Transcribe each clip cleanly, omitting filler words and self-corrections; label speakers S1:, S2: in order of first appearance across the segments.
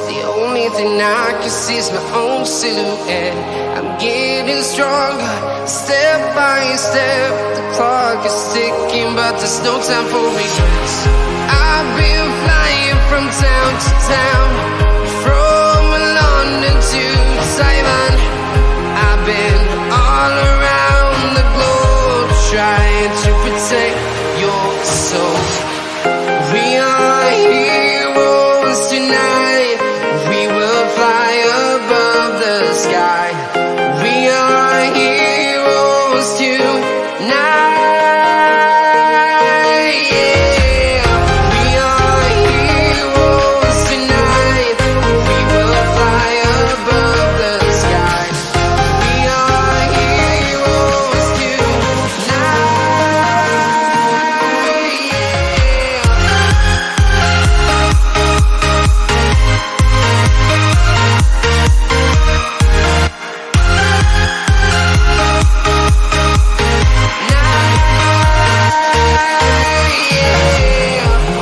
S1: The only thing I can see is my own silhouette. I'm getting stronger, step by step. The clock is ticking, but there's no time for regrets. I've been flying from town to town, from London to Taiwan. I've been all around the globe, trying to protect your soul. We are heroes tonight. We will fly above the sky. We are heroes tonight. Yeah. We are heroes tonight. We will fly above the sky. We are heroes tonight.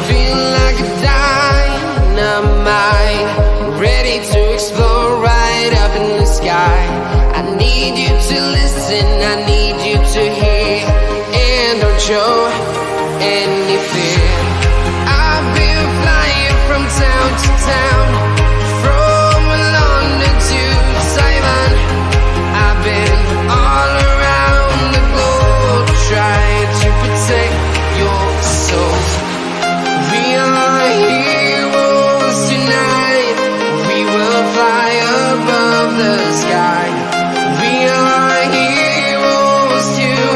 S1: Feel like a dynamite, ready to explode right up in the sky. I need you to listen, I need you to hear, and don't show any fear. I've been flying from town to town, from London to Taiwan. I've been all around the globe, trying to protect your soul. We are heroes tonight. We will fly above the sky. We are heroes tonight.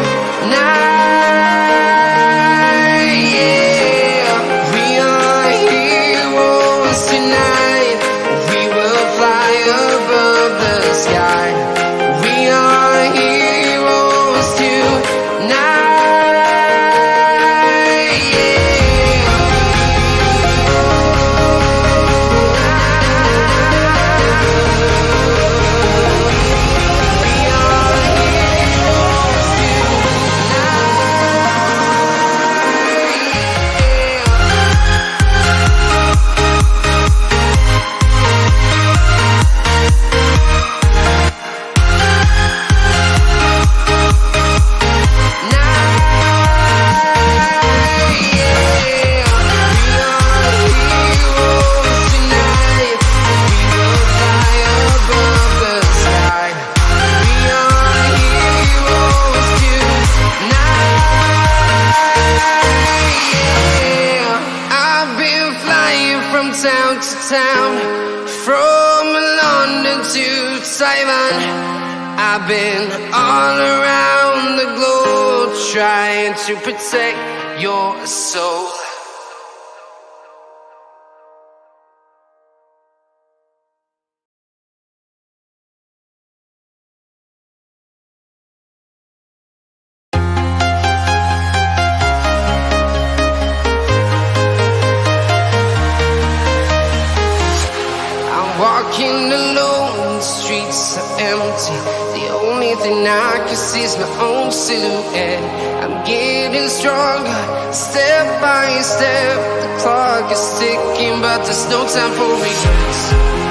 S1: Yeah. We are heroes tonight. We will fly above the sky. We are heroes tonight. I've been flying from town to town, from London to Taiwan. I've been all around the globe, trying to protect your soul. I'm walking alone, the streets are empty. The only thing I can see is my own silhouette. I'm getting stronger, step by step. The clock is ticking, but there's no time for regrets.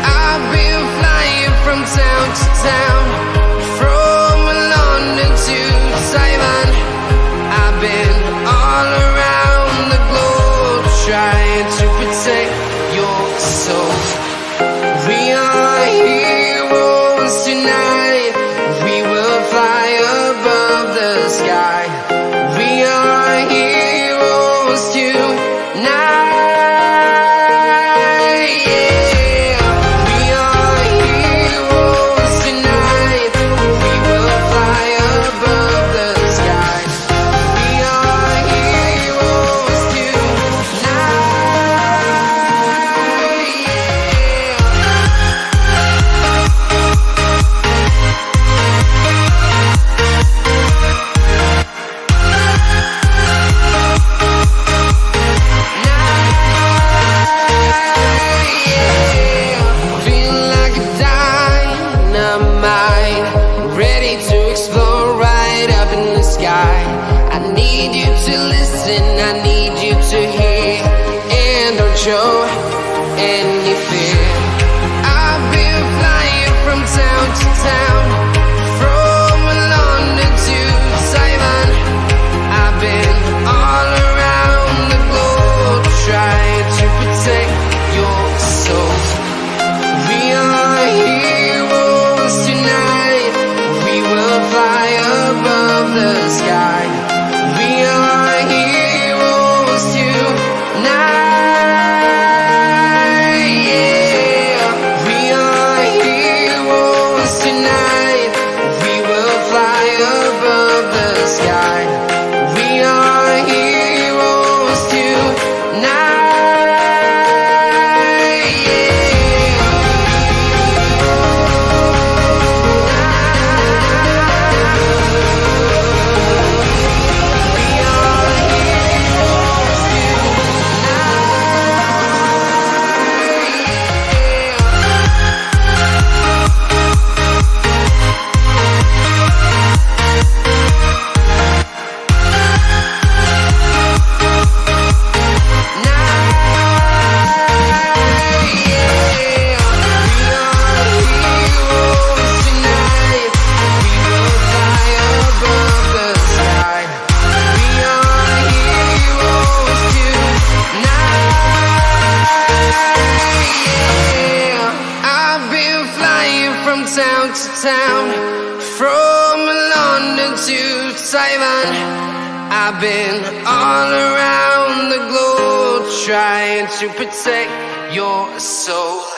S1: I've been flying from town to town, from London to Taiwan. I've been all around the globe, trying to protect your soul. We are heroes tonight. We will fly above the sky. We are heroes tonight. Yeah. We are heroes tonight. We will fly above the sky. We are heroes tonight. Feel like a dynamite, ready to explode right up in the sky. I need you to listen, I need you to hear, and don't show any fear. town, from London to Taiwan. I've been all around the globe trying to protect your soul. We are heroes tonight. We will fly above the sky. We are heroes tonight. Yeah. We are heroes tonight. We will fly above the sky. We are heroes tonight. Town to town, from London to Taiwan. I've been all around the globe trying to protect your soul.